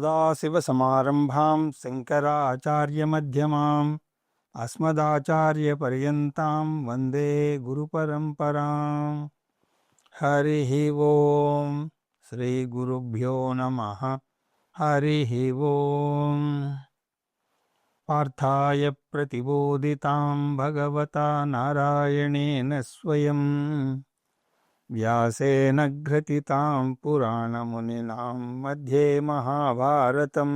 సదాశివసమారంభాం శంకరాచార్యమధ్యమాం అస్మదాచార్యపర్యంతాం వందే గురుపరంపరాం. హరి ఓం. శ్రీ గురుభ్యో నమః. హరి ఓం. పార్థాయ ప్రతిబోధితాం భగవతా నారాయణేన స్వయం వ్యాసేన గ్రథితాం పురాణమునినాం మధ్యే మహాభారతం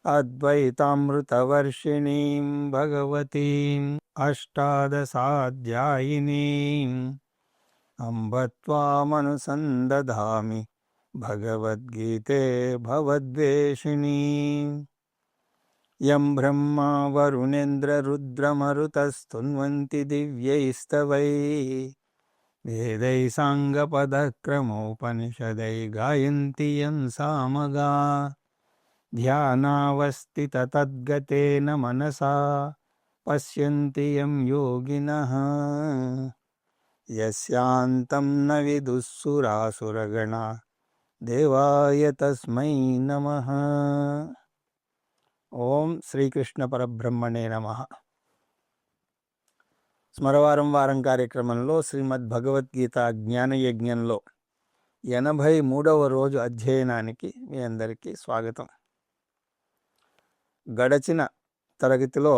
అద్వైతామృతవర్షిణీం భగవతీం అష్టాదశాధ్యాయినీం అంబ త్వామనుసందధామి భగవద్గీతే భవద్వేషిణీం. యం బ్రహ్మా వరుణేంద్ర రుద్రమరుతస్తున్వంతి దివ్యైస్తవైః వేదై సాంగపదక్రమోపనిషదై గాయంతి యం సామగా ధ్యానావస్థితతద్గతేన మనసా పశ్యంతి యం యోగినః యస్యాంతం న విదుఃసురాసురగణా దేవాయ తస్మై నమః. ఓం శ్రీకృష్ణ పరబ్రహ్మణే నమః. స్మరవారం వారం కార్యక్రమంలో శ్రీమద్ భగవద్గీత జ్ఞానయజ్ఞంలో 83వ రోజు అధ్యయనానికి మీ అందరికీ స్వాగతం. గడచిన తరగతిలో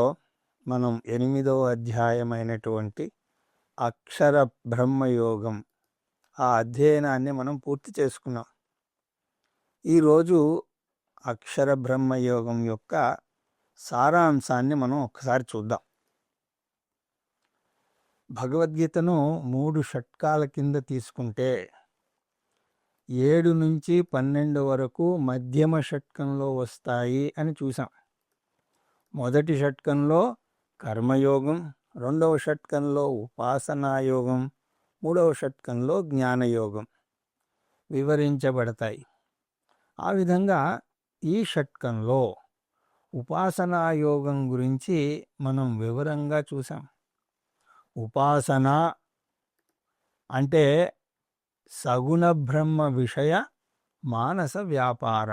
మనం 8వ అధ్యాయమైనటువంటి అక్షర బ్రహ్మయోగం ఆ అధ్యయనాన్ని మనం పూర్తి చేసుకున్నాం. ఈరోజు అక్షర బ్రహ్మయోగం యొక్క సారాంశాన్ని మనం ఒకసారి చూద్దాం. భగవద్గీతను 3 షట్కాల కింద తీసుకుంటే 7 నుంచి 12 వరకు మధ్యమ షట్కంలో వస్తాయి అని చూసాం. మొదటి షట్కంలో కర్మయోగం, రెండవ షట్కంలో ఉపాసనాయోగం, మూడవ షట్కంలో జ్ఞానయోగం వివరించబడతాయి. ఆ విధంగా ఈ షట్కంలో ఉపాసనాయోగం గురించి మనం వివరంగా చూసాం. ఉపాసన అంటే సగుణ బ్రహ్మ విషయ మానస వ్యాపార.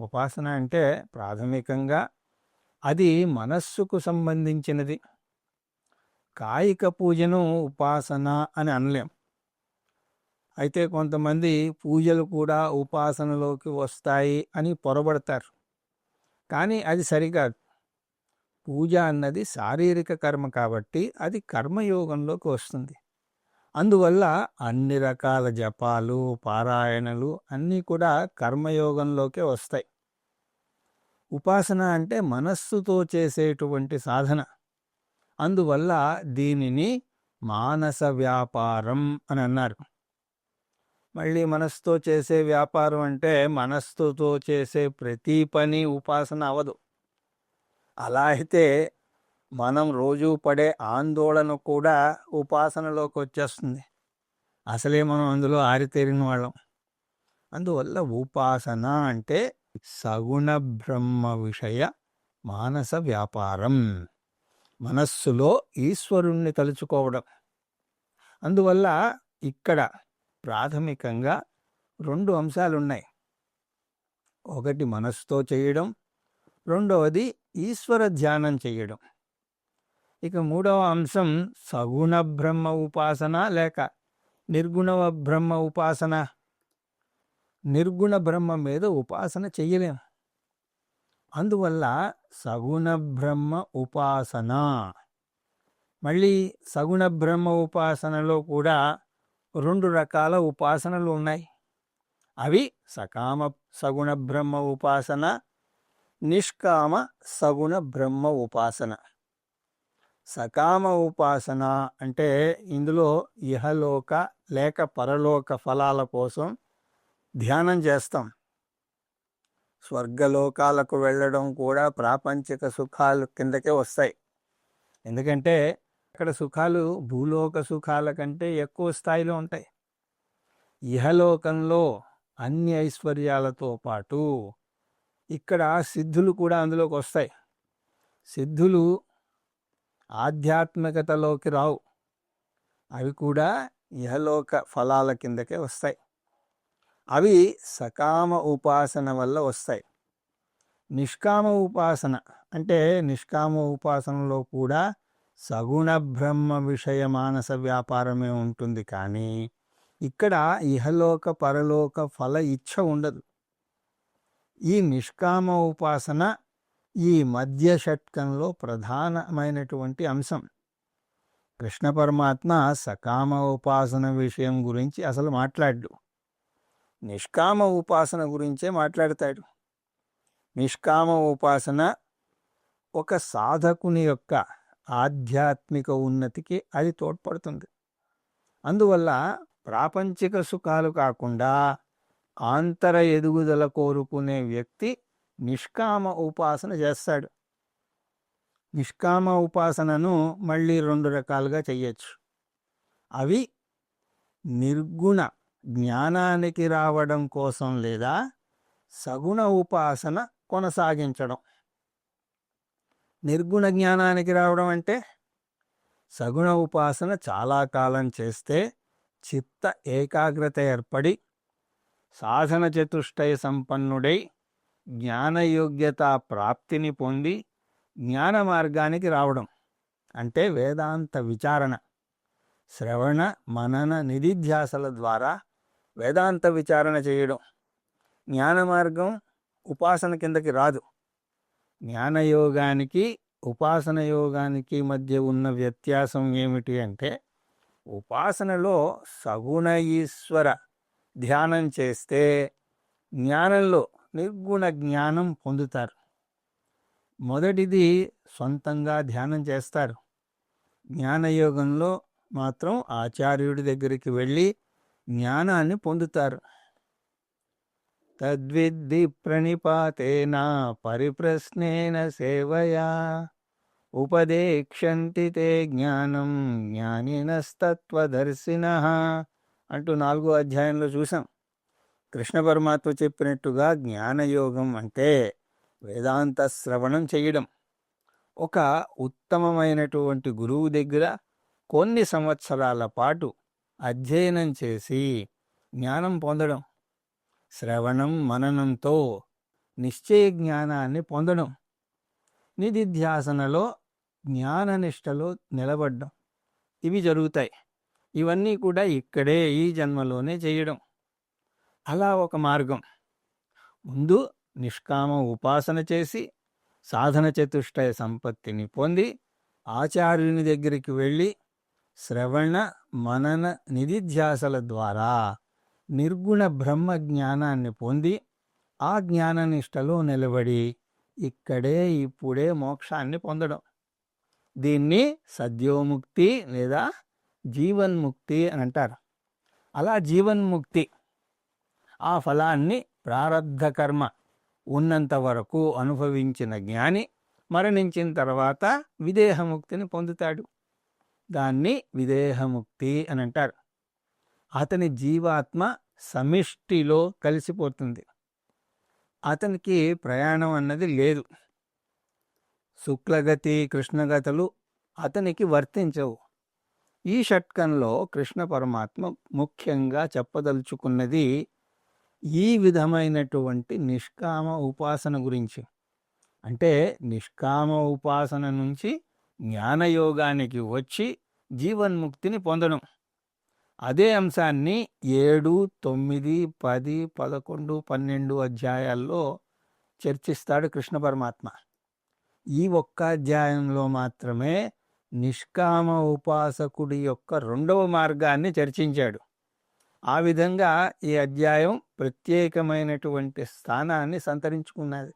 ఉపాసన అంటే ప్రాథమికంగా అది మనస్సుకు సంబంధించినది. కాయిక పూజను ఉపాసన అని అనలేం. అయితే కొంతమంది పూజలు కూడా ఉపాసనలోకి వస్తాయి అని పొరబడతారు. కానీ అది సరికాదు. పూజ అన్నది శారీరక కర్మ కాబట్టి అది కర్మయోగంలోకి వస్తుంది. అందువల్ల అన్ని రకాల జపాలు, పారాయణలు అన్నీ కూడా కర్మయోగంలోకే వస్తాయి. ఉపాసన అంటే మనస్సుతో చేసేటువంటి సాధన. అందువల్ల దీనిని మానస వ్యాపారం అని అన్నారు. మళ్ళీ మనస్సుతో చేసే వ్యాపారం అంటే మనస్సుతో చేసే ప్రతి పని ఉపాసన అవ్వదు. అలా అయితే మనం రోజు పడే ఆందోళన కూడా ఉపాసనలోకి వచ్చేస్తుంది. అసలే మనం అందులో ఆరితేరిన వాళ్ళం. అందువల్ల ఉపాసన అంటే సగుణ బ్రహ్మ విషయ మానస వ్యాపారం, మనస్సులో ఈశ్వరుణ్ణి తలుచుకోవడం. అందువల్ల ఇక్కడ ప్రాథమికంగా 2 అంశాలున్నాయి. ఒకటి మనస్సుతో చేయడం, రెండవది ఈశ్వర ధ్యానం చేయడం. ఇక 3వ అంశం సగుణ బ్రహ్మ ఉపాసన లేక నిర్గుణ బ్రహ్మ ఉపాసన. నిర్గుణ బ్రహ్మ మీద ఉపాసన చెయ్యలేం. అందువల్ల సగుణ బ్రహ్మ ఉపాసన. మళ్ళీ సగుణ బ్రహ్మ ఉపాసనలో కూడా 2 రకాల ఉపాసనలు ఉన్నాయి. అవి సకామ సగుణ బ్రహ్మ ఉపాసన, నిష్కామ సగుణ బ్రహ్మ ఉపాసన. సకామ ఉపాసన అంటే ఇందులో ఇహలోక లేక పరలోక ఫలాల కోసం ధ్యానం చేస్తాం. స్వర్గలోకాలకు వెళ్ళడం కూడా ప్రాపంచిక సుఖాలు కిందకే వస్తాయి. ఎందుకంటే అక్కడ సుఖాలు భూలోక సుఖాల కంటే ఎక్కువ స్థాయిలో ఉంటాయి. ఇహలోకంలో అన్ని ఐశ్వర్యాలతో పాటు ఇక్కడ సిద్ధులు కూడా అందులోకి వస్తాయి. సిద్ధులు ఆధ్యాత్మికతలోకి రావు. అవి కూడా ఇహలోక ఫలాల కిందకే వస్తాయి. అవి సకామ ఉపాసన వల్ల వస్తాయి. నిష్కామ ఉపాసన అంటే నిష్కామ ఉపాసనలో కూడా సగుణ బ్రహ్మ విషయ మానస వ్యాపారమే ఉంటుంది. కానీ ఇక్కడ ఇహలోక పరలోక ఫల ఇచ్ఛ ఉండదు. ఈ నిష్కామ ఉపాసన ఈ మధ్య షట్కంలో ప్రధానమైనటువంటి అంశం. కృష్ణ పరమాత్మ సకామ ఉపాసన విషయం గురించి అసలు మాట్లాడు, నిష్కామ ఉపాసన గురించే మాట్లాడతాడు. నిష్కామ ఉపాసన ఒక సాధకుని యొక్క ఆధ్యాత్మిక ఉన్నతికి అది తోడ్పడుతుంది. అందువల్ల ప్రాపంచిక సుఖాలు కాకుండా ఆంతర ఎదుగుదల కోరుకునే వ్యక్తి నిష్కామ ఉపాసన చేస్తాడు. నిష్కామ ఉపాసనను మళ్ళీ 2 రకాలుగా చెయ్యొచ్చు. అవి నిర్గుణ జ్ఞానానికి రావడం కోసం లేదా సగుణ ఉపాసన కొనసాగించడం. నిర్గుణ జ్ఞానానికి రావడం అంటే సగుణ ఉపాసన చాలా కాలం చేస్తే చిత్త ఏకాగ్రత ఏర్పడి సాధన చతుష్టయ సంపన్నుడై జ్ఞానయోగ్యత ప్రాప్తిని పొంది జ్ఞాన మార్గానికి రావడం అంటే వేదాంత విచారణ, శ్రవణ మనన నిధిధ్యాసల ద్వారా వేదాంత విచారణ చేయడం. జ్ఞాన మార్గం ఉపాసన కిందకి రాదు. జ్ఞానయోగానికి ఉపాసన యోగానికి మధ్య ఉన్న వ్యత్యాసం ఏమిటి అంటే ఉపాసనలో సగుణ ఈశ్వర ధ్యానం చేస్తే జ్ఞానంలో నిర్గుణ జ్ఞానం పొందుతారు. మొదటిది సొంతంగా ధ్యానం చేస్తారు. జ్ఞానయోగంలో మాత్రం ఆచార్యుడి దగ్గరికి వెళ్ళి జ్ఞానాన్ని పొందుతారు. తద్విద్ధి ప్రణిపాతేన పరిప్రశ్నేన సేవయా ఉపదేక్షంతి తే జ్ఞానం జ్ఞానినస్తత్వదర్శినః అంటూ 4వ అధ్యాయంలో చూసాం. కృష్ణ పరమాత్మ చెప్పినట్టుగా జ్ఞానయోగం అంటే వేదాంత శ్రవణం చేయడం. ఒక ఉత్తమమైనటువంటి గురువు దగ్గర కొన్ని సంవత్సరాల పాటు అధ్యయనం చేసి జ్ఞానం పొందడం. శ్రవణం మననంతో నిశ్చయ జ్ఞానాన్ని పొందడం. నిధిధ్యాసనలో జ్ఞాననిష్టలో నిలబడ్డం. ఇవి జరుగుతాయి. ఇవన్నీ కూడా ఇక్కడే ఈ జన్మలోనే చేయడం. అలా ఒక మార్గం. ముందు నిష్కామ ఉపాసన చేసి సాధన చతుష్టయ సంపత్తిని పొంది ఆచార్యుని దగ్గరికి వెళ్ళి శ్రవణ మనన నిధిధ్యాసల ద్వారా నిర్గుణ బ్రహ్మ జ్ఞానాన్ని పొంది ఆ జ్ఞాననిష్టలో నిలబడి ఇక్కడే ఇప్పుడే మోక్షాన్ని పొందడం. దీన్ని సద్యోముక్తి లేదా జీవన్ముక్తి అని అంటారు. అలా జీవన్ముక్తి ఆ ఫలాన్ని ప్రారబ్ధ కర్మ ఉన్నంత వరకు అనుభవించిన జ్ఞాని మరణించిన తర్వాత విదేహముక్తిని పొందుతాడు. దాన్ని విదేహముక్తి అని అంటారు. అతని జీవాత్మ సమిష్టిలో కలిసిపోతుంది. అతనికి ప్రయాణం అన్నది లేదు. శుక్లగతి కృష్ణగతులు అతనికి వర్తించవు. ఈ షట్కంలో కృష్ణ పరమాత్మ ముఖ్యంగా చెప్పదలుచుకున్నది ఈ విధమైనటువంటి నిష్కామ ఉపాసన గురించి. అంటే నిష్కామ ఉపాసన నుంచి జ్ఞానయోగానికి వచ్చి జీవన్ముక్తిని పొందడం. అదే అంశాన్ని 7, 9, 10, 11, 12 అధ్యాయాల్లో చర్చిస్తాడు కృష్ణ పరమాత్మ. ఈ ఒక్క అధ్యాయంలో మాత్రమే నిష్కామ ఉపాసకుడి యొక్క 2వ మార్గాన్ని చర్చించాడు. ఆ విధంగా ఈ అధ్యాయం ప్రత్యేకమైనటువంటి స్థానాన్ని సంతరించుకున్నది.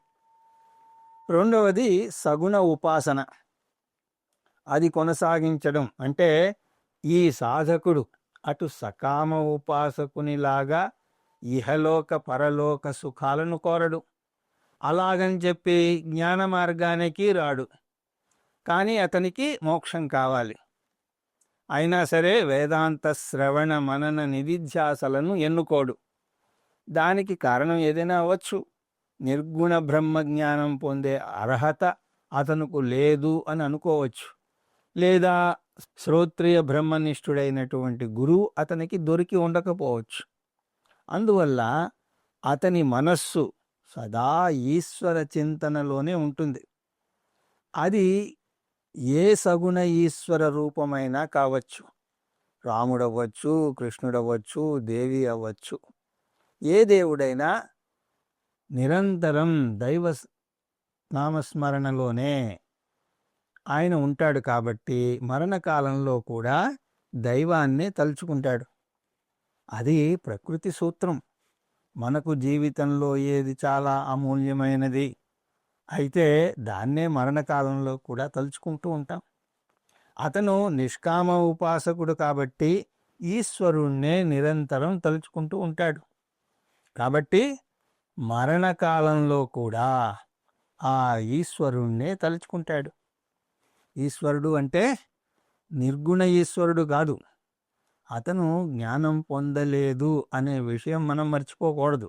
2వది సగుణ ఉపాసన. అది కొనసాగించడం అంటే ఈ సాధకుడు అటు సకామ ఉపాసకునిలాగా ఇహలోక పరలోక సుఖాలను కోరడు. అలాగని చెప్పి జ్ఞాన మార్గానికి రాడు. కానీ అతనికి మోక్షం కావాలి. అయినా సరే వేదాంత శ్రవణ మనన నిధిధ్యాసలను ఎన్నుకోడు. దానికి కారణం ఏదైనా అవ్వచ్చు. నిర్గుణ బ్రహ్మ జ్ఞానం పొందే అర్హత అతనుకు లేదు అని అనుకోవచ్చు. లేదా శ్రోత్రియ బ్రహ్మనిష్ఠుడైనటువంటి గురువు అతనికి దొరికి ఉండకపోవచ్చు. అందువల్ల అతని మనస్సు సదా ఈశ్వర చింతనలోనే ఉంటుంది. అది ఏ సగుణ ఈశ్వర రూపమైనా కావచ్చు. రాముడవ్వచ్చు, కృష్ణుడవ్వచ్చు, దేవి అవ్వచ్చు. ఏ దేవుడైనా నిరంతరం దైవ నామస్మరణలోనే ఆయన ఉంటాడు. కాబట్టి మరణకాలంలో కూడా దైవాన్నే తలుచుకుంటాడు. అది ప్రకృతి సూత్రం. మనకు జీవితంలో ఏది చాలా అమూల్యమైనది అయితే దాన్నే మరణకాలంలో కూడా తలుచుకుంటూ ఉంటాం. అతను నిష్కామ ఉపాసకుడు కాబట్టి ఈశ్వరుణ్ణే నిరంతరం తలుచుకుంటూ ఉంటాడు. కాబట్టి మరణకాలంలో కూడా ఆ ఈశ్వరుణ్ణే తలుచుకుంటాడు. ఈశ్వరుడు అంటే నిర్గుణ ఈశ్వరుడు కాదు. అతను జ్ఞానం పొందలేదు అనే విషయం మనం మర్చిపోకూడదు.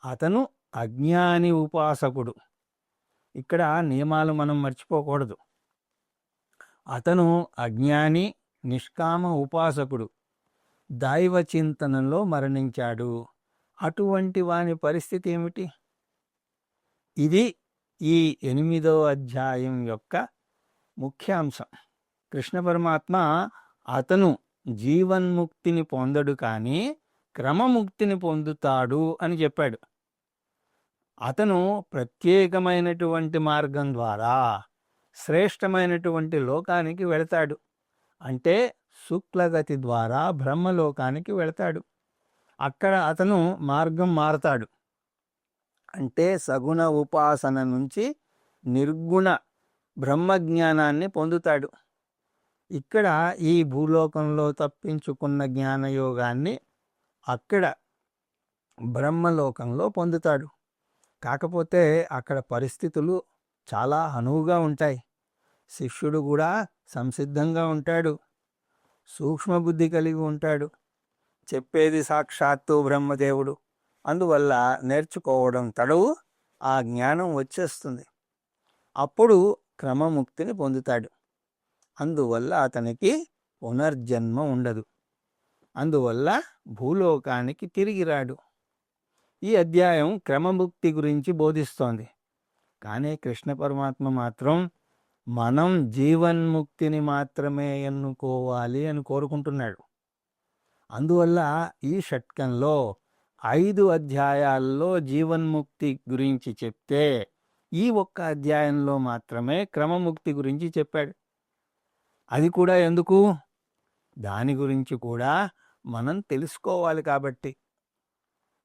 అతను అజ్ఞాని ఉపాసకుడు. ఇక్కడ నియమాలు మనం మర్చిపోకూడదు. అతను అజ్ఞాని, నిష్కామ ఉపాసకుడు, దైవ చింతనలో మరణించాడు. అటువంటి వాని పరిస్థితి ఏమిటి? ఇది ఈ 8వ అధ్యాయం యొక్క ముఖ్యాంశం. కృష్ణ పరమాత్మ అతను జీవన్ముక్తిని పొందడు కానీ క్రమముక్తిని పొందుతాడు అని చెప్పాడు. అతను ప్రత్యేకమైనటువంటి మార్గం ద్వారా శ్రేష్టమైనటువంటి లోకానికి వెళతాడు. అంటే శుక్లగతి ద్వారా బ్రహ్మలోకానికి వెళతాడు. అక్కడ అతను మార్గం మారతాడు. అంటే సగుణ ఉపాసన నుంచి నిర్గుణ బ్రహ్మజ్ఞానాన్ని పొందుతాడు. ఇక్కడ ఈ భూలోకంలో తప్పించుకున్న జ్ఞానయోగాన్ని అక్కడ బ్రహ్మలోకంలో పొందుతాడు. కాకపోతే అక్కడ పరిస్థితులు చాలా అనువుగా ఉంటాయి. శిష్యుడు కూడా సంసిద్ధంగా ఉంటాడు, సూక్ష్మబుద్ధి కలిగి ఉంటాడు. చెప్పేది సాక్షాత్తు బ్రహ్మదేవుడు. అందువల్ల నేర్చుకోవడం తడవు, ఆ జ్ఞానం వచ్చేస్తుంది. అప్పుడు క్రమముక్తిని పొందుతాడు. అందువల్ల అతనికి పునర్జన్మ ఉండదు. అందువల్ల భూలోకానికి తిరిగి రాడు. ఈ అధ్యాయం క్రమముక్తి గురించి బోధిస్తోంది. కానీ కృష్ణ పరమాత్మ మాత్రం మనం జీవన్ముక్తిని మాత్రమే ఎన్నుకోవాలి అని కోరుకుంటున్నాడు. అందువల్ల ఈ షట్కంలో 5 అధ్యాయాల్లో జీవన్ముక్తి గురించి చెప్తే ఈ ఒక్క అధ్యాయంలో మాత్రమే క్రమముక్తి గురించి చెప్పాడు. అది కూడా ఎందుకు? దాని గురించి కూడా మనం తెలుసుకోవాలి కాబట్టి.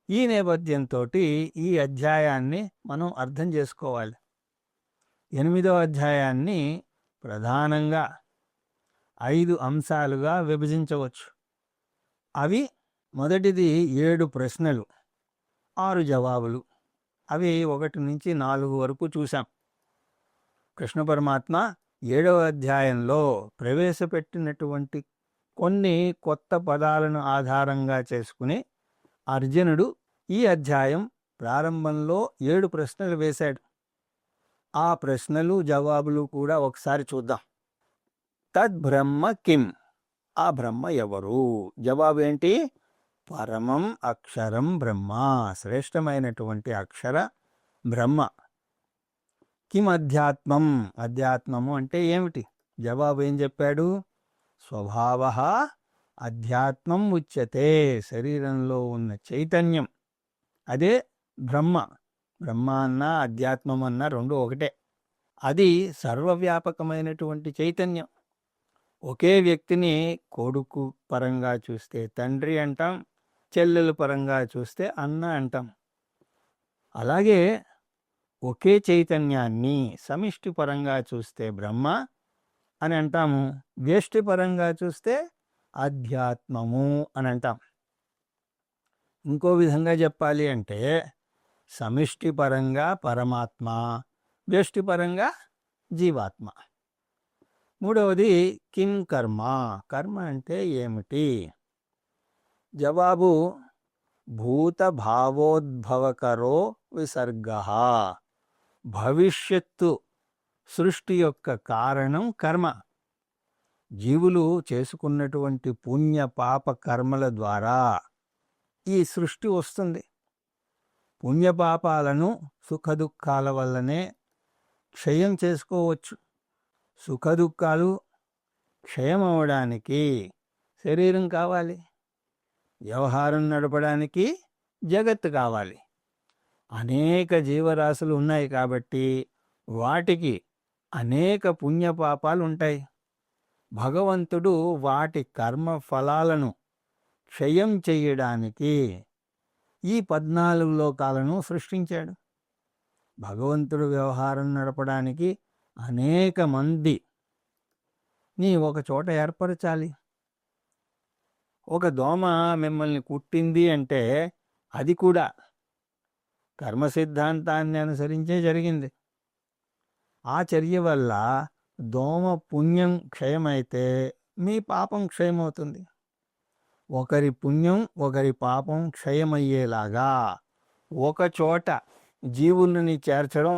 ఈ నేపథ్యంతో ఈ అధ్యాయాన్ని మనం అర్థం చేసుకోవాలి. 8వ అధ్యాయాన్ని ప్రధానంగా 5 అంశాలుగా విభజించవచ్చు. అవి మొదటిది 7 ప్రశ్నలు, 6 జవాబులు. అవి 1 నుంచి 4 వరకు చూసాం. కృష్ణ పరమాత్మ 7వ అధ్యాయంలో ప్రవేశపెట్టినటువంటి కొన్ని కొత్త పదాలను ఆధారంగా చేసుకుని అర్జునుడు ఈ అధ్యాయం ప్రారంభంలో 7 ప్రశ్నలు వేశాడు. ఆ ప్రశ్నలు జవాబులు కూడా ఒకసారి చూద్దాం. తద్బ్రహ్మ కిం? ఆ బ్రహ్మ ఎవరు? జవాబు ఏంటి? పరమం అక్షరం బ్రహ్మ, శ్రేష్టమైనటువంటి అక్షర బ్రహ్మ. కిం అధ్యాత్మం? అధ్యాత్మము అంటే ఏమిటి? జవాబు ఏం చెప్పాడు? స్వభావః అధ్యాత్మం ఉచ్యతే, శరీరంలో ఉన్న చైతన్యం, అదే బ్రహ్మ. బ్రహ్మ అన్నా అధ్యాత్మం అన్నా రెండు ఒకటే. అది సర్వవ్యాపకమైనటువంటి చైతన్యం. ఒకే వ్యక్తిని కొడుకు పరంగా చూస్తే తండ్రి అంటాం, చెల్లెల పరంగా చూస్తే అన్న అంటాం. అలాగే ఒకే చైతన్యాన్ని సమిష్టి పరంగా చూస్తే బ్రహ్మ అని అంటాము, వ్యష్టి పరంగా చూస్తే అధ్యాత్మము అని అంటాం. ఇంకో విధంగా చెప్పాలి అంటే సమిష్టి పరంగా పరమాత్మ, వ్యష్టి పరంగా జీవాత్మ. మూడవది కిం కర్మ? కర్మ అంటే ఏమిటి? జవాబు భూత భావోద్భవకరో విసర్గః. భవిష్యత్తు సృష్టి యొక్క కారణం కర్మ. జీవులు చేసుకున్నటువంటి పుణ్య పాప కర్మల ద్వారా ఈ సృష్టి వస్తుంది. పుణ్యపాపాలను సుఖదుఖాల వల్లనే క్షయం చేసుకోవచ్చు. సుఖదుఖాలు క్షయమవడానికి శరీరం కావాలి, వ్యవహారం నడపడానికి జగత్తు కావాలి. అనేక జీవరాశులు ఉన్నాయి కాబట్టి వాటికి అనేక పుణ్యపాపాలు ఉంటాయి. భగవంతుడు వాటి కర్మ ఫలాలను క్షయం చెయ్యడానికి ఈ 14 లోకాలను సృష్టించాడు. భగవంతుడు వ్యవహారం నడపడానికి అనేక మందిని ఒక చోట ఏర్పరచాలి. ఒక దోమ మిమ్మల్ని కుట్టింది అంటే అది కూడా కర్మ సిద్ధాంతాన్ని అనుసరించే జరిగింది. ఆ చర్య వల్ల దోమ పుణ్యం క్షయమైతే మీ పాపం క్షయమవుతుంది. ఒకరి పుణ్యం ఒకరి పాపం క్షయమయ్యేలాగా ఒక చోట జీవులని చేర్చడం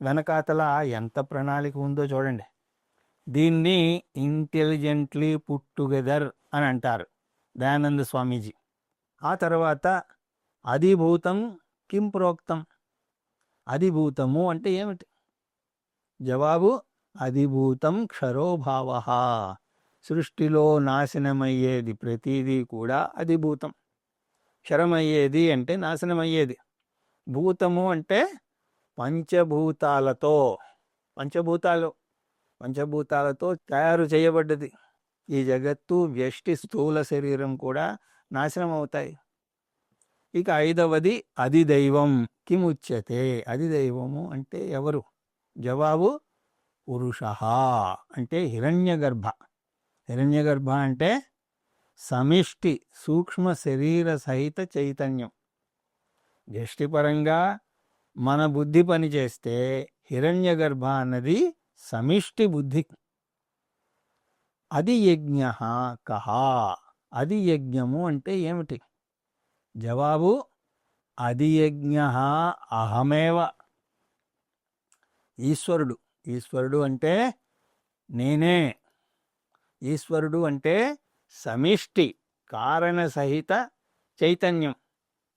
వెనకాతల ఎంత ప్రణాళిక ఉందో చూడండి. దీన్ని ఇంటెలిజెంట్లీ పుట్ టుగెదర్ అని అంటారు దయానంద స్వామీజీ. ఆ తర్వాత అధిభూతం కిం ప్రోక్తం. అధిభూతము అంటే ఏమిటి? జవాబు అధిభూతం క్షరోభావ. సృష్టిలో నాశనమయ్యేది ప్రతిదీ కూడా అధిభూతం. క్షరమయ్యేది అంటే నాశనమయ్యేది. భూతము అంటే పంచభూతాలతో తయారు చేయబడ్డది. ఈ జగత్తు వ్యష్టి స్థూల శరీరం కూడా నాశనం అవుతాయి. ఇక 5వది అధిదైవం కిముచ్యతే. అధిదైవము అంటే ఎవరు? జవాబు పురుష అంటే హిరణ్యగర్భ. హిరణ్యగర్భ అంటే సమిష్టి సూక్ష్మ శరీర సహిత చైతన్యం. వ్యష్టిపరంగా మన బుద్ధి పనిచేస్తే హిరణ్యగర్భ అన్నది సమిష్టి బుద్ధి. అధియజ్ఞ కహ. అధియజ్ఞము అంటే ఏమిటి? జవాబు అధియజ్ఞ అహమేవ. ఈశ్వరుడు. ఈశ్వరుడు అంటే నేనే. ఈశ్వరుడు అంటే సమిష్టి కారణ సహిత చైతన్యం.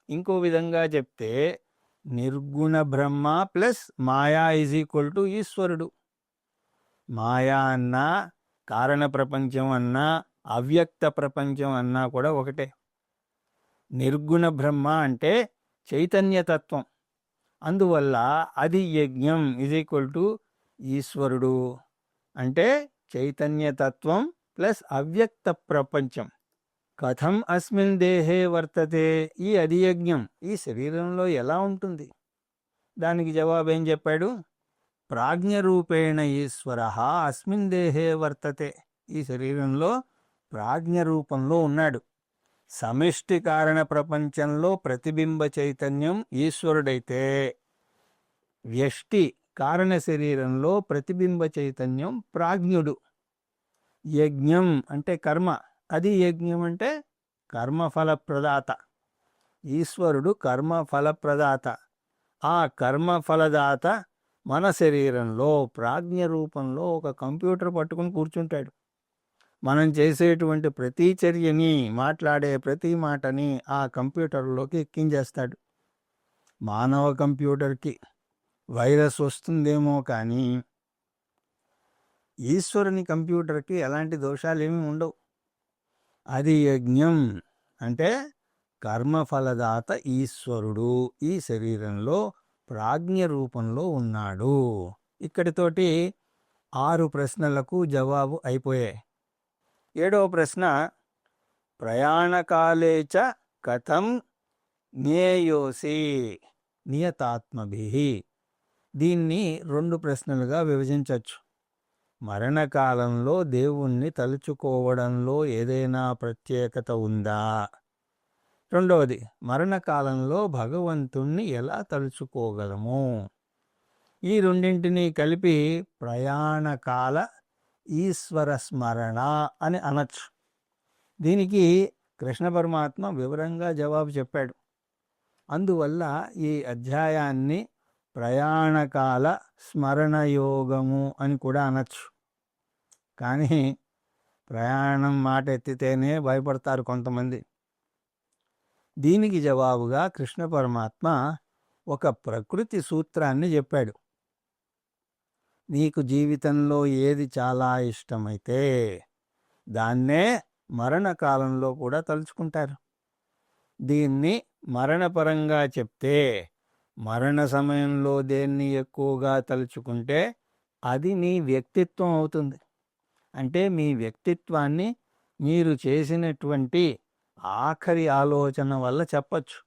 ఇంకో విధంగా చెప్తే నిర్గుణ బ్రహ్మ ప్లస్ మాయా = ఈశ్వరుడు. మాయా అన్నా కారణ ప్రపంచం అన్నా అవ్యక్త ప్రపంచం అన్నా కూడా ఒకటే. నిర్గుణ బ్రహ్మ అంటే చైతన్యతత్వం. అందువల్ల అది యజ్ఞం = ఈశ్వరుడు అంటే చైతన్యతత్వం ప్లస్ అవ్యక్త ప్రపంచం. కథం అస్మిన్ దేహే వర్తతే. ఈ అధియజ్ఞం ఈ శరీరంలో ఎలా ఉంటుంది? దానికి జవాబేం చెప్పాడు? ప్రాజ్ఞరూపేణ ఈశ్వర అస్మిన్ దేహే వర్తతే. ఈ శరీరంలో ప్రాజ్ఞ రూపంలో ఉన్నాడు. సమిష్టి కారణ ప్రపంచంలో ప్రతిబింబ చైతన్యం ఈశ్వరుడైతే వ్యష్టి కారణ శరీరంలో ప్రతిబింబ చైతన్యం ప్రాజ్ఞుడు. యజ్ఞం అంటే కర్మ. అది యజ్ఞం అంటే కర్మఫల ప్రదాత. ఈశ్వరుడు కర్మఫల ప్రదాత. ఆ కర్మఫలదాత మన శరీరంలో ప్రాజ్ఞ రూపంలో ఒక కంప్యూటర్ పట్టుకుని కూర్చుంటాడు. మనం చేసేటువంటి ప్రతి చర్యని, మాట్లాడే ప్రతి మాటని ఆ కంప్యూటర్లోకి ఎక్కించేస్తాడు. మానవ కంప్యూటర్కి వైరస్ వస్తుందేమో కానీ ఈశ్వరుని కంప్యూటర్కి ఎలాంటి దోషాలేమీ ఉండవు. అది యజ్ఞం అంటే కర్మఫలదాత ఈశ్వరుడు ఈ శరీరంలో ప్రాజ్ఞ రూపంలో ఉన్నాడు. ఇక్కడితోటి 6 ప్రశ్నలకు జవాబు అయిపోయాయి. 7వ ప్రశ్న ప్రయాణకాలే చ కథం జ్ఞేయోసి నియతాత్మభిః. దీన్ని 2 ప్రశ్నలుగా విభజించవచ్చు. మరణకాలంలో దేవుణ్ణి తలుచుకోవడంలో ఏదైనా ప్రత్యేకత ఉందా? రెండవది, మరణకాలంలో భగవంతుణ్ణి ఎలా తలుచుకోగలము? ఈ రెండింటినీ కలిపి ప్రయాణకాల ఈశ్వర స్మరణ అని అనొచ్చు. దీనికి కృష్ణ పరమాత్మ వివరంగా జవాబు చెప్పాడు. అందువల్ల ఈ అధ్యాయాన్ని ప్రయాణకాల స్మరణ యోగము అని కూడా అనొచ్చు. కానీ ప్రయాణం మాట ఎత్తితేనే భయపడతారు కొంతమంది. దీనికి జవాబుగా కృష్ణ పరమాత్మ ఒక ప్రకృతి సూత్రాన్ని చెప్పాడు. నీకు జీవితంలో ఏది చాలా ఇష్టమైతే దాన్నే మరణకాలంలో కూడా తలుచుకుంటారు. దీన్ని మరణపరంగా చెప్తే మరణ సమయంలో దేన్ని ఎక్కువగా తలుచుకుంటే అది నీ వ్యక్తిత్వం అవుతుంది. అంటే మీ వ్యక్తిత్వాన్ని మీరు చేసినటువంటి ఆఖరి ఆలోచన వల్ల చెప్పచ్చు.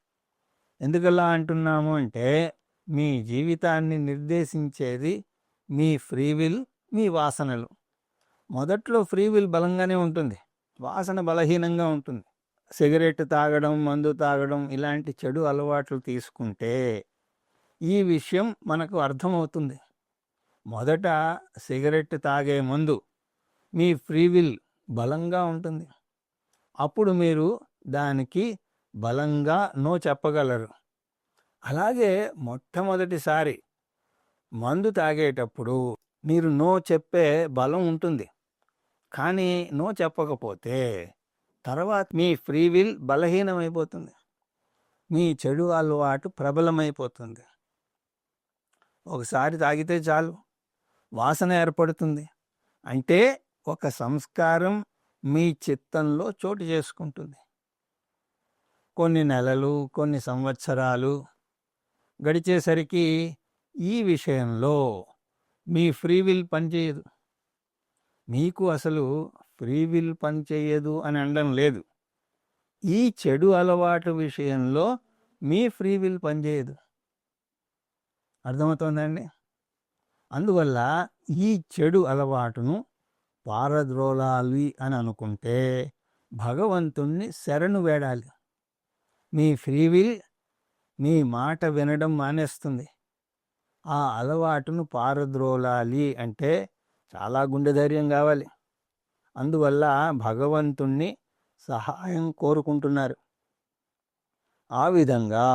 ఎందుకలా అంటున్నాము అంటే మీ జీవితాన్ని నిర్దేశించేది మీ ఫ్రీవిల్, మీ వాసనలు. మొదట్లో ఫ్రీవిల్ బలంగానే ఉంటుంది, వాసన బలహీనంగా ఉంటుంది. సిగరెట్ తాగడం, మందు తాగడం ఇలాంటి చెడు అలవాట్లు తీసుకుంటే ఈ విషయం మనకు అర్థమవుతుంది. మొదట సిగరెట్ తాగే ముందు మీ ఫ్రీవిల్ బలంగా ఉంటుంది. అప్పుడు మీరు దానికి బలంగా నో చెప్పగలరు. అలాగే మొట్టమొదటిసారి మందు తాగేటప్పుడు మీరు నో చెప్పే బలం ఉంటుంది. కానీ నో చెప్పకపోతే తర్వాత మీ ఫ్రీవిల్ బలహీనమైపోతుంది, మీ చెడు అలవాటు ప్రబలమైపోతుంది. ఒకసారి తాగితే చాలు వాసన ఏర్పడుతుంది. అంటే ఒక సంస్కారం మీ చిత్తంలో చోటు చేసుకుంటుంది. కొన్ని నెలలు, కొన్ని సంవత్సరాలు గడిచేసరికి ఈ విషయంలో మీ ఫ్రీవిల్ పనిచేయదు. మీకు అసలు ఫ్రీవిల్ పనిచేయదు అని అనడం లేదు, ఈ చెడు అలవాటు విషయంలో మీ ఫ్రీవిల్ పనిచేయదు. అర్థమవుతోందండి? అందువల్ల ఈ చెడు అలవాటును పారద్రోలాలి అని అనుకుంటే భగవంతుణ్ణి శరణు వేడాలి. మీ ఫ్రీవిల్ మీ మాట వినడం మానేస్తుంది. ఆ అలవాటును పారద్రోలాలి అంటే చాలా గుండె ధైర్యం కావాలి. అందువల్ల భగవంతుణ్ణి సహాయం కోరుకుంటున్నారు. ఆ విధంగా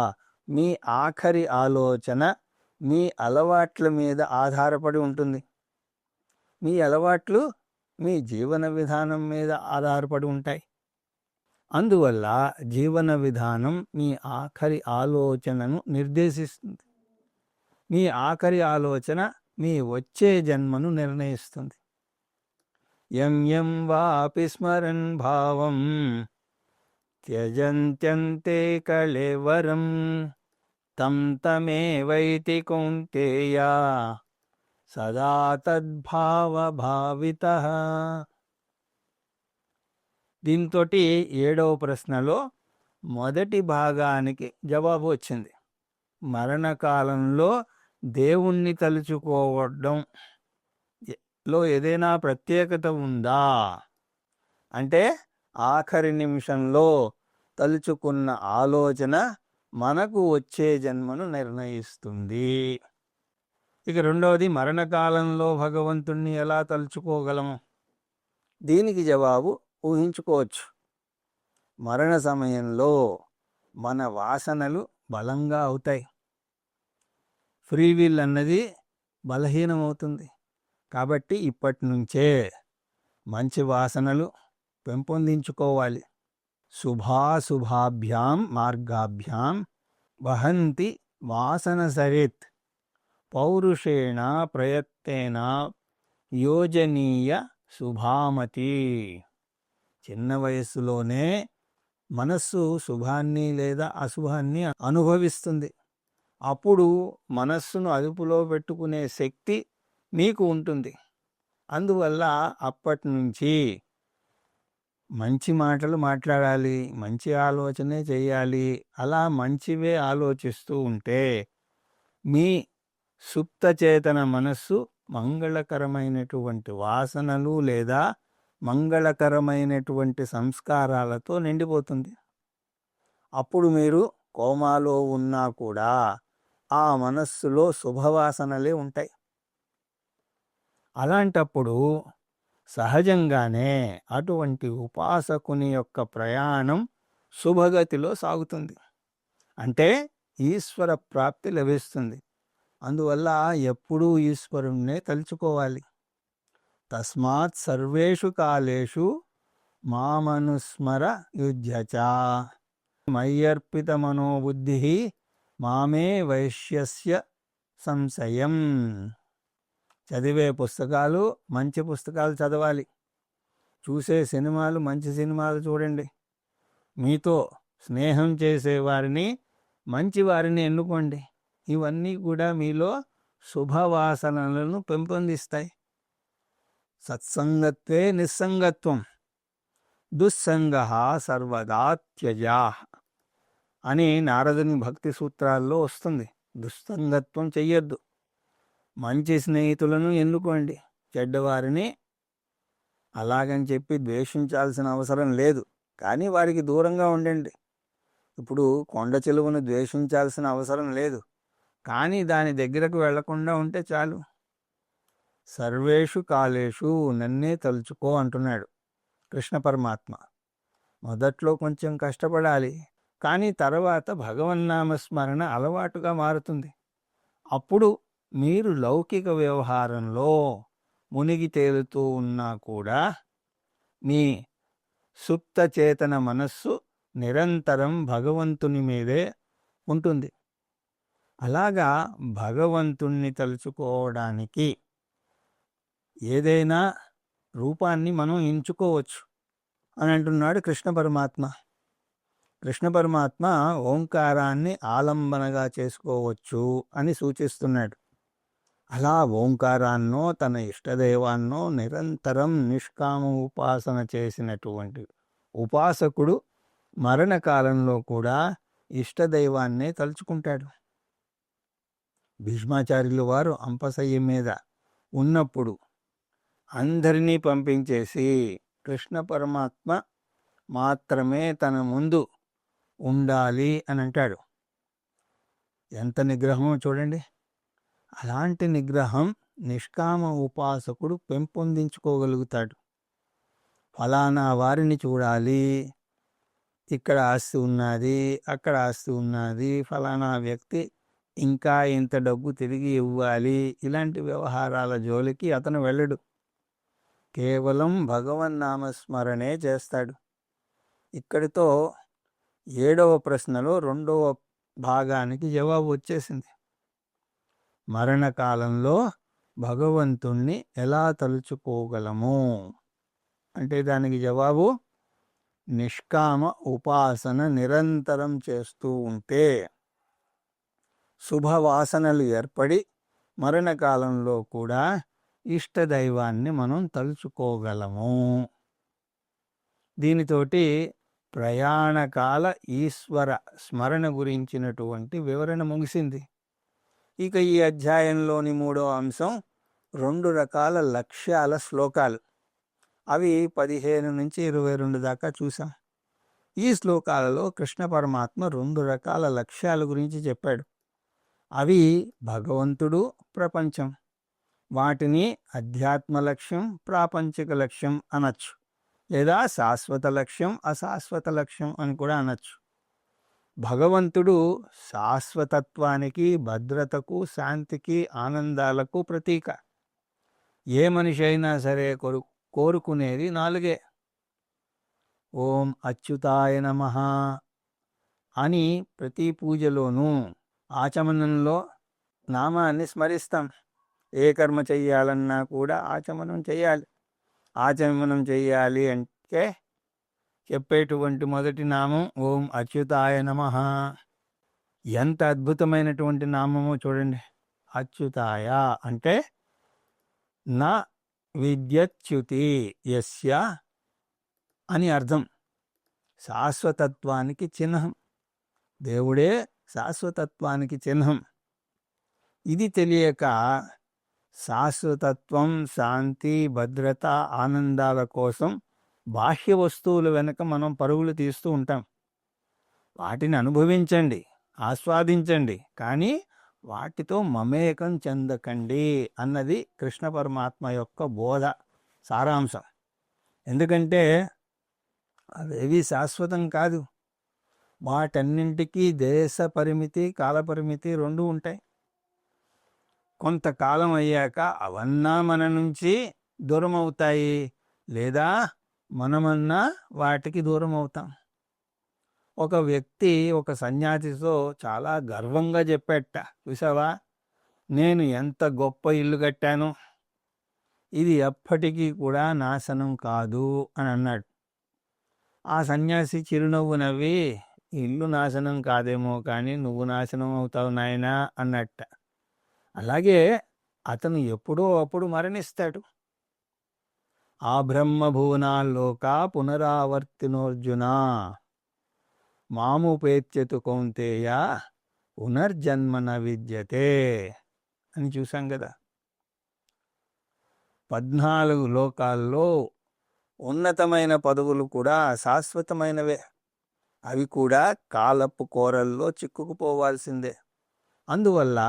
మీ ఆఖరి ఆలోచన మీ అలవాట్ల మీద ఆధారపడి ఉంటుంది. మీ అలవాట్లు మీ జీవన విధానం మీద ఆధారపడి ఉంటాయి. అందువల్ల జీవన విధానం మీ ఆఖరి ఆలోచనను నిర్దేశిస్తుంది. మీ ఆఖరి ఆలోచన మీ వచ్చే జన్మను నిర్ణయిస్తుంది. యం యం వాపి స్మరన్ భావం త్యజంత్యంతే కళేవరం తం తమేవైతి కౌంతేయ సదా తద్భావభావితః. దీంతో 7వ ప్రశ్నలో మొదటి భాగానికి జవాబు వచ్చింది. మరణకాలంలో దేవుణ్ణి తలుచుకోవడం లో ఏదైనా ప్రత్యేకత ఉందా అంటే ఆఖరి నిమిషంలో తలుచుకున్న ఆలోచన మనకు వచ్చే జన్మను నిర్ణయిస్తుంది. ఇక రెండవది, మరణకాలంలో భగవంతుణ్ణి ఎలా తలుచుకోగలము? దీనికి జవాబు ఊహించుకోవచ్చు. మరణ సమయంలో మన వాసనలు బలంగా అవుతాయి, ఫ్రీవిల్ అన్నది బలహీనమవుతుంది. కాబట్టి ఇప్పటి నుంచే మంచి వాసనలు పెంపొందించుకోవాలి. శుభాశుభాభ్యాం మార్గాభ్యాం వహంతి వాసన సరేత్ పౌరుషేణ ప్రయత్నేన యోజనీయ శుభామతి. చిన్న వయస్సులోనే మనస్సు శుభాన్ని లేదా అశుభాన్ని అనుభవిస్తుంది. అప్పుడు మనస్సును అదుపులో పెట్టుకునే శక్తి మీకు ఉంటుంది. అందువల్ల అప్పటి నుంచి మంచి మాటలు మాట్లాడాలి, మంచి ఆలోచనే చేయాలి. అలా మంచివే ఆలోచిస్తూ ఉంటే మీ సుప్త చేతన మనస్సు మంగళకరమైనటువంటి వాసనలు లేదా మంగళకరమైనటువంటి సంస్కారాలతో నిండిపోతుంది. అప్పుడు మీరు కోమాలో ఉన్నా కూడా ఆ మనస్సులో శుభవాసనలే ఉంటాయి. అలాంటప్పుడు సహజంగానే అటువంటి ఉపాసకుని యొక్క ప్రయాణం శుభగతిలో సాగుతుంది. అంటే ఈశ్వర ప్రాప్తి లభిస్తుంది. అందువల్ల ఎప్పుడూ ఈశ్వరుణ్ణే తలుచుకోవాలి. తస్మాత్ సర్వేషు కాలేషు మామనుస్మర యుధ్యచ. మయ్యర్పిత మనోబుద్ధి మామే వైశ్యస్య సంశయం. చదివే పుస్తకాలు మంచి పుస్తకాలు చదవాలి, చూసే సినిమాలు మంచి సినిమాలు చూడండి, మీతో స్నేహం చేసేవారిని మంచివారిని ఎన్నుకోండి. ఇవన్నీ కూడా మీలో శుభవాసనలను పెంపొందిస్తాయి. సత్సంగత్వే నిస్సంగత్వం, దుస్సంగ సర్వదా త్యజా అని నారదుని భక్తి సూత్రాల్లో వస్తుంది. దుస్సంగత్వం చెయ్యొద్దు, మంచి స్నేహితులను ఎన్నుకోండి, చెడ్డవారిని అలాగని చెప్పి ద్వేషించాల్సిన అవసరం లేదు, కానీ వారికి దూరంగా ఉండండి. ఇప్పుడు కొండ చెలువను ద్వేషించాల్సిన అవసరం లేదు, కానీ దాని దగ్గరకు వెళ్లకుండా ఉంటే చాలు. సర్వేషు కాలేషు నన్నే తలుచుకో అంటున్నాడు కృష్ణ పరమాత్మ. మొదట్లో కొంచెం కష్టపడాలి, కానీ తర్వాత భగవన్నామస్మరణ అలవాటుగా మారుతుంది. అప్పుడు మీరు లౌకిక వ్యవహారంలో మునిగి తేలుతూ ఉన్నా కూడా మీ సుప్త చేతన మనస్సు నిరంతరం భగవంతుని మీదే ఉంటుంది. అలాగా భగవంతుణ్ణి తలుచుకోవడానికి ఏదైనా రూపాన్ని మనం ఎంచుకోవచ్చు అని అంటున్నాడు కృష్ణ పరమాత్మ. కృష్ణ పరమాత్మ ఓంకారాన్ని ఆలంబనగా చేసుకోవచ్చు అని సూచిస్తున్నాడు. అలా ఓంకారాన్నో తన ఇష్టదైవాన్నో నిరంతరం నిష్కామ ఉపాసన చేసినటువంటి ఉపాసకుడు మరణకాలంలో కూడా ఇష్టదైవాన్నే తలుచుకుంటాడు. భీష్మాచార్యుల వారు అంపశయ్య మీద ఉన్నప్పుడు అందరినీ పంపించేసి కృష్ణ పరమాత్మ మాత్రమే తన ముందు ఉండాలి అని అంటాడు. ఎంత నిగ్రహమో చూడండి. అలాంటి నిగ్రహం నిష్కామ ఉపాసకుడు పెంపొందించుకోగలుగుతాడు. ఫలానా వారిని చూడాలి, ఇక్కడ ఆస్తి ఉన్నది, అక్కడ ఆస్తి ఉన్నది, ఫలానా వ్యక్తి ఇంకా ఇంత డబ్బు తిరిగి ఇవ్వాలి, ఇలాంటి వ్యవహారాల జోలికి అతను వెళ్ళడు. కేవలం భగవన్నామస్మరణే చేస్తాడు. ఇక్కడితో 7వ ప్రశ్నలో 2వ భాగానికి జవాబు వచ్చేసింది. మరణకాలంలో భగవంతుణ్ణి ఎలా తలుచుకోగలము అంటే దానికి జవాబు నిష్కామ ఉపాసన నిరంతరం చేస్తూ ఉంటే శుభవాసనలు ఏర్పడి మరణకాలంలో కూడా ఇష్టదైవాన్ని మనం తలుచుకోగలము. దీనితోటి ప్రయాణకాల ఈశ్వర స్మరణ గురించినటువంటి వివరణ ముగిసింది. ఇక ఈ అధ్యాయంలోని 3వ అంశం 2 రకాల లక్ష్యాల శ్లోకాలు. అవి 15 నుంచి 22 దాకా చూసాం. ఈ శ్లోకాలలో కృష్ణ పరమాత్మ 2 రకాల లక్ష్యాల గురించి చెప్పాడు. అవి భగవంతుడు, ప్రపంచం. వాటిని అధ్యాత్మ లక్ష్యం, ప్రాపంచిక లక్ష్యం అనొచ్చు, లేదా శాశ్వత లక్ష్యం, అశాశ్వత లక్ష్యం అని కూడా అనొచ్చు. భగవంతుడు శాశ్వతత్వానికి, భద్రతకు, శాంతికి, ఆనందాలకు ప్రతీక. ఏ మనిషి అయినా సరే కోరుకునేది 4. ఓం అచ్యుతాయ నమః అని ప్రతి పూజలోనూ ఆచమనంలో నామాన్ని స్మరిస్తాం. ఏ కర్మ చెయ్యాలన్నా కూడా ఆచమనం చెయ్యాలి. ఆచమనం చెయ్యాలి అంటే చెప్పేటువంటి మొదటి నామం ఓం అచ్యుతాయ నమః. ఎంత అద్భుతమైనటువంటి నామమో చూడండి. అచ్యుతాయ అంటే నా విద్యచ్యుతి యస్య అని అర్థం. శాశ్వతత్వానికి చిహ్నం. దేవుడే శాశ్వతత్వానికి చిహ్నం. ఇది తెలియక శాశ్వతత్వం, శాంతి, భద్రత, ఆనందాల కోసం బాహ్య వస్తువుల వెనుక మనం పరుగులు తీస్తూ ఉంటాం. వాటిని అనుభవించండి, ఆస్వాదించండి, కానీ వాటితో మమేకం చెందకండి అన్నది కృష్ణ పరమాత్మ యొక్క బోధ సారాంశం. ఎందుకంటే అవేవి శాశ్వతం కాదు. వాటన్నింటికీ దేశ పరిమితి, కాలపరిమితి 2 ఉంటాయి. కొంతకాలం అయ్యాక అవన్నా మన నుంచి దూరం అవుతాయి, లేదా మనమన్నా వాటికి దూరం అవుతాం. ఒక వ్యక్తి ఒక సన్యాసితో చాలా గర్వంగా చెప్పేట, చూసావా నేను ఎంత గొప్ప ఇల్లు కట్టాను, ఇది ఎప్పటికీ కూడా నాశనం కాదు అని అన్నాడు. ఆ సన్యాసి చిరునవ్వు నవ్వి, ఇల్లు నాశనం కాదేమో కానీ నువ్వు నాశనం అవుతావు నాయనా అన్నట్ట. అలాగే అతను ఎప్పుడో అప్పుడు మరణిస్తాడు. ఆ బ్రహ్మభువనాల్లోక పునరావర్తినోర్జున మాముపేత్యతు కౌంతేయ పునర్జన్మన విద్యతే అని చూసాం కదా. 14 లోకాల్లో ఉన్నతమైన పదవులు కూడా శాశ్వతమైనవే. అవి కూడా కాలపు కోరల్లో చిక్కుకుపోవాల్సిందే. అందువల్ల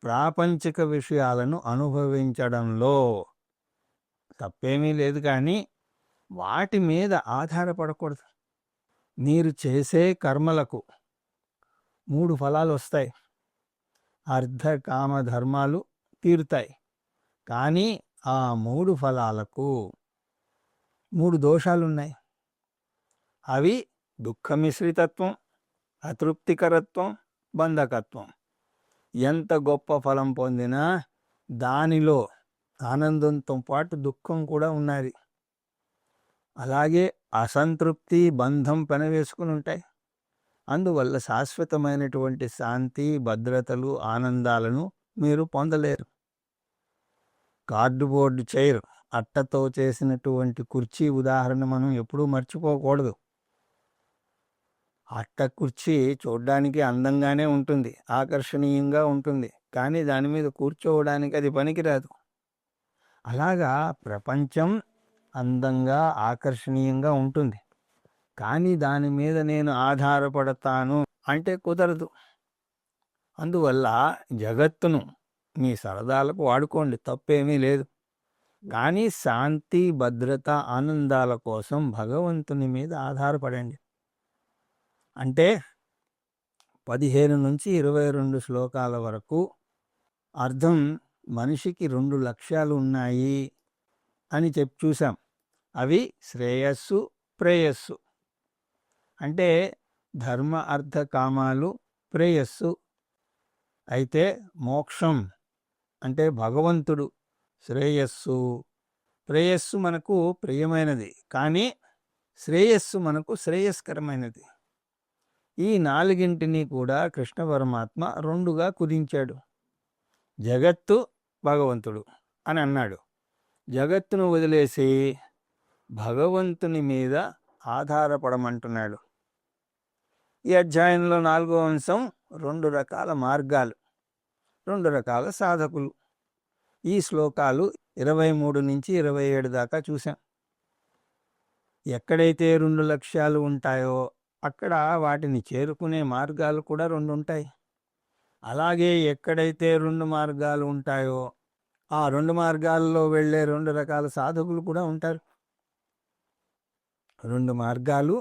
ప్రాపంచిక విషయాలను అనుభవించడంలో తప్పేమీ లేదు, కానీ వాటి మీద ఆధారపడకూడదు. మీరు చేసే కర్మలకు 3 ఫలాలు వస్తాయి. అర్ధ కామ ధర్మాలు తీరుతాయి. కానీ ఆ 3 ఫలాలకు 3 దోషాలున్నాయి. అవి దుఃఖమిశ్రితత్వం, అతృప్తికరత్వం, బంధకత్వం. ఎంత గొప్ప ఫలం పొందినా దానిలో ఆనందంతో పాటు దుఃఖం కూడా ఉన్నది. అలాగే అసంతృప్తి, బంధం పెనవేసుకుని ఉంటాయి. అందువల్ల శాశ్వతమైనటువంటి శాంతి, భద్రతలు, ఆనందాలను మీరు పొందలేరు. కార్డుబోర్డు చైర్, అట్టతో చేసినటువంటి కుర్చీ ఉదాహరణ మనం ఎప్పుడూ మర్చిపోకూడదు. అట్ట కుర్చీ చూడ్డానికి అందంగానే ఉంటుంది, ఆకర్షణీయంగా ఉంటుంది, కానీ దాని మీద కూర్చోవడానికి అది పనికిరాదు. అలాగా ప్రపంచం అందంగా ఆకర్షణీయంగా ఉంటుంది, కానీ దాని మీద నేను ఆధారపడతాను అంటే కుదరదు. అందువల్ల జగత్తును మీ సరదాలకు వాడుకోండి, తప్పేమీ లేదు. కానీ శాంతి, భద్రత, ఆనందాల కోసం భగవంతుని మీద ఆధారపడండి. అంటే 15 నుంచి 22 శ్లోకాల వరకు అర్థం మనిషికి 2 లక్ష్యాలు ఉన్నాయి అని చూసాం. అవి శ్రేయస్సు, ప్రేయస్సు. అంటే ధర్మ, అర్థ, కామాలు ప్రేయస్సు. అయితే మోక్షం అంటే భగవంతుడు శ్రేయస్సు. ప్రేయస్సు మనకు ప్రియమైనది, కానీ శ్రేయస్సు మనకు శ్రేయస్కరమైనది. ఈ 4ంటిని కూడా కృష్ణ పరమాత్మ 2గా కుదించాడు. జగత్తు భగవంతుడు అని అన్నాడు. జగత్తును వదిలేసి భగవంతుని మీద ఆధారపడమంటున్నాడు. ఈ అధ్యాయంలో 4వ అంశం 2 రకాల మార్గాలు, 2 రకాల సాధకులు. ఈ శ్లోకాలు 23 నుంచి 27 దాకా చూసాం. ఎక్కడైతే 2 లక్ష్యాలు ఉంటాయో అక్కడ వాటిని చేరుకునే మార్గాలు కూడా 2 ఉంటాయి. అలాగే ఎక్కడైతే 2 మార్గాలు ఉంటాయో ఆ 2 మార్గాల్లో వెళ్ళే 2 రకాల సాధకులు కూడా ఉంటారు. 2 మార్గాలు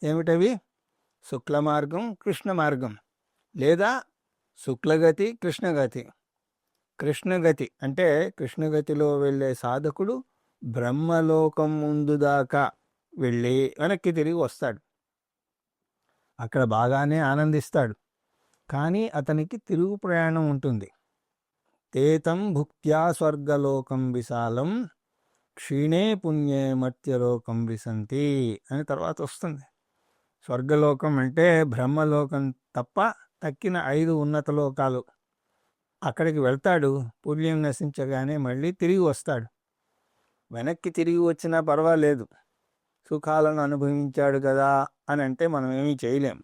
ఏమిటవి? శుక్ల మార్గం, కృష్ణ మార్గం, లేదా శుక్లగతి, కృష్ణగతి. కృష్ణగతి అంటే కృష్ణగతిలో వెళ్ళే సాధకుడు బ్రహ్మలోకం ముందు దాకా వెళ్ళి వెనక్కి తిరిగి వస్తాడు. అక్కడ బాగానే ఆనందిస్తాడు, కానీ అతనికి తిరుగు ప్రయాణం ఉంటుంది. తేతం భుక్త్యా స్వర్గలోకం విశాలం క్షీణే పుణ్యే మర్త్యలోకం విసంతి అని తర్వాత వస్తుంది. స్వర్గలోకం అంటే బ్రహ్మలోకం తప్ప తక్కిన 5 ఉన్నత లోకాలు. అక్కడికి వెళ్తాడు, పుణ్యం నశించగానే మళ్ళీ తిరిగి వస్తాడు. వెనక్కి తిరిగి వచ్చినా పర్వాలేదు, సుఖాలను అనుభవించాడు కదా అని అంటే మనం ఏమీ చేయలేం.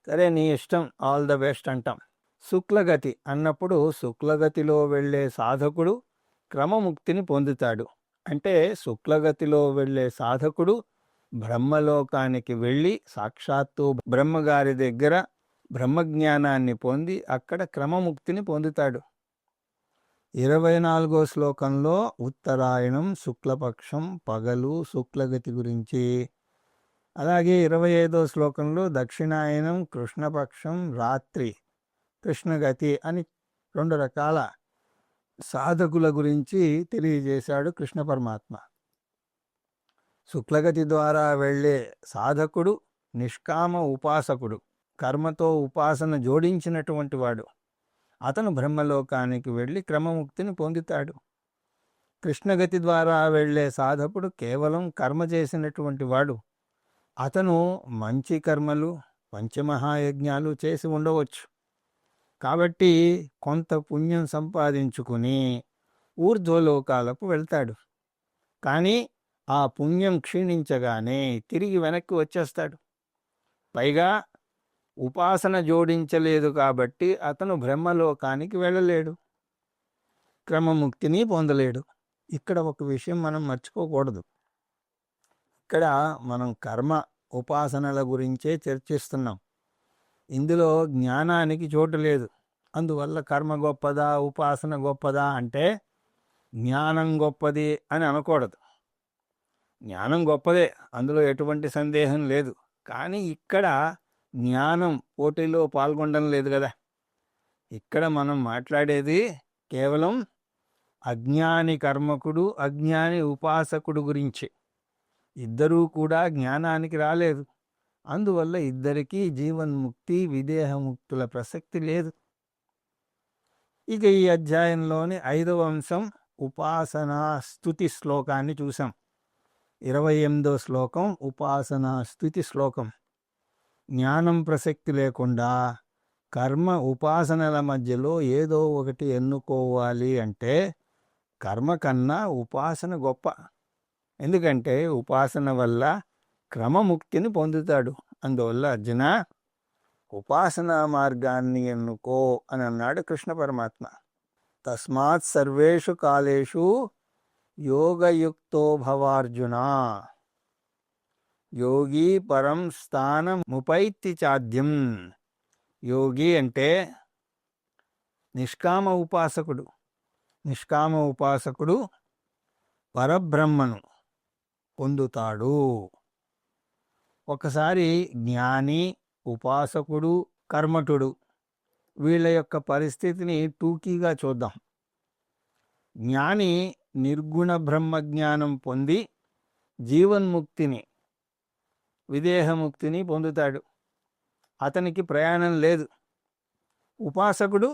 సరే నీ ఇష్టం, ఆల్ ద బెస్ట్ అంటాం. శుక్లగతి అన్నప్పుడు శుక్లగతిలో వెళ్ళే సాధకుడు క్రమముక్తిని పొందుతాడు. అంటే శుక్లగతిలో వెళ్ళే సాధకుడు బ్రహ్మలోకానికి వెళ్ళి సాక్షాత్తు బ్రహ్మగారి దగ్గర బ్రహ్మజ్ఞానాన్ని పొంది అక్కడ క్రమముక్తిని పొందుతాడు. 24వ శ్లోకంలో ఉత్తరాయణం శుక్లపక్షం పగలు శుక్లగతి గురించి, అలాగే 25వ శ్లోకంలో దక్షిణాయనం కృష్ణపక్షం రాత్రి కృష్ణగతి అని 2 రకాల సాధకుల గురించి తెలియజేశాడు కృష్ణ పరమాత్మ. శుక్లగతి ద్వారా వెళ్ళే సాధకుడు నిష్కామ ఉపాసకుడు, కర్మతో ఉపాసన జోడించినటువంటి వాడు, అతను బ్రహ్మలోకానికి వెళ్ళి క్రమముక్తిని పొందుతాడు. కృష్ణగతి ద్వారా వెళ్ళే సాధకుడు కేవలం కర్మ చేసినటువంటి వాడు. అతను మంచి కర్మలు, పంచమహాయజ్ఞాలు చేసి ఉండవచ్చు. కాబట్టి కొంత పుణ్యం సంపాదించుకుని ఊర్ధ్వలోకాలకు వెళ్తాడు. కానీ ఆ పుణ్యం క్షీణించగానే తిరిగి వెనక్కి వచ్చేస్తాడు. పైగా ఉపాసన జోడించలేదు కాబట్టి అతను బ్రహ్మలోకానికి వెళ్ళలేడు, క్రమముక్తిని పొందలేడు. ఇక్కడ ఒక విషయం మనం మర్చిపోకూడదు. ఇక్కడ మనం కర్మ ఉపాసనల గురించే చర్చిస్తున్నాం. ఇందులో జ్ఞానానికి చోటు లేదు. అందువల్ల కర్మ గొప్పదా ఉపాసన గొప్పదా అంటే జ్ఞానం గొప్పది అని అనకూడదు. జ్ఞానం గొప్పదే, అందులో ఎటువంటి సందేహం లేదు. కానీ ఇక్కడ జ్ఞానం పోటీలో పాల్గొనడం లేదు కదా. ఇక్కడ మనం మాట్లాడేది కేవలం అజ్ఞాని కర్మకుడు, అజ్ఞాని ఉపాసకుడు గురించి. ఇద్దరూ కూడా జ్ఞానానికి రాలేదు. అందువల్ల ఇద్దరికీ జీవన్ముక్తి, విదేహముక్తుల ప్రసక్తి లేదు. ఇక ఈ అధ్యాయంలోని 5వ అంశం ఉపాసనా స్తుతి శ్లోకాన్ని చూసాం. 28వ శ్లోకం ఉపాసనా స్తుతి శ్లోకం. జ్ఞానం ప్రసక్తి లేకుండా కర్మ ఉపాసనల మధ్యలో ఏదో ఒకటి ఎన్నుకోవాలి అంటే కర్మ కన్నా ఉపాసన గొప్ప. ఎందుకంటే ఉపాసన వల్ల క్రమముక్తిని పొందుతాడు. అందువల్ల అర్జున, ఉపాసనా మార్గాన్ని ఎన్నుకో అని అన్నాడు కృష్ణ పరమాత్మ. తస్మాత్ సర్వేషు కాలేషు యోగయుక్తో భవార్జున, యోగి పరం స్థానముపైతి చాద్యం. యోగి అంటే నిష్కామ ఉపాసకుడు. నిష్కామ ఉపాసకుడు పరబ్రహ్మను పొందుతాడు. ఒకసారి జ్ఞాని, ఉపాసకుడు, కర్మఠుడు వీళ్ళ యొక్క పరిస్థితిని టూకీగా చూద్దాం. జ్ఞాని నిర్గుణ బ్రహ్మజ్ఞానం పొంది జీవన్ముక్తిని, విదేహముక్తిని పొందుతాడు. అతనికి ప్రయాణం లేదు. ఉపాసకుడు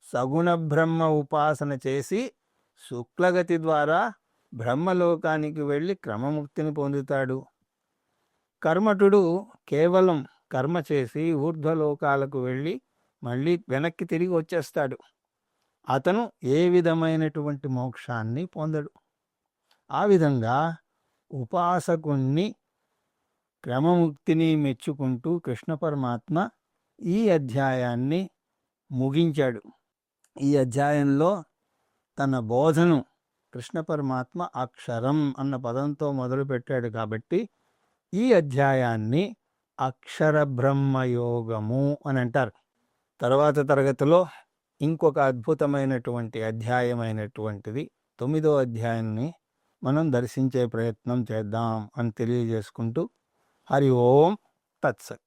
సగుణ బ్రహ్మ ఉపాసన చేసి శుక్లగతి ద్వారా బ్రహ్మలోకానికి వెళ్ళి క్రమముక్తిని పొందుతాడు. కర్మఠుడు కేవలం కర్మ చేసి ఊర్ధ్వలోకాలకు వెళ్ళి మళ్ళీ వెనక్కి తిరిగి వచ్చేస్తాడు. అతను ఏ విధమైనటువంటి మోక్షాన్ని పొందడు. ఆ విధంగా ఉపాసకుణ్ణి, క్రమముక్తిని మెచ్చుకుంటూ కృష్ణ పరమాత్మ ఈ అధ్యాయాన్ని ముగించాడు. ఈ అధ్యాయంలో తన బోధను కృష్ణ పరమాత్మ అక్షరం అన్న పదంతో మొదలుపెట్టాడు. కాబట్టి ఈ అధ్యాయాన్ని అక్షర బ్రహ్మయోగము అని అంటారు. తర్వాత తరగతిలో ఇంకొక అద్భుతమైనటువంటి అధ్యాయమైనటువంటిది 9వ అధ్యాయాన్ని మనం దర్శించే ప్రయత్నం చేద్దాం అని తెలియజేసుకుంటూ హరి ఓం తత్సత్.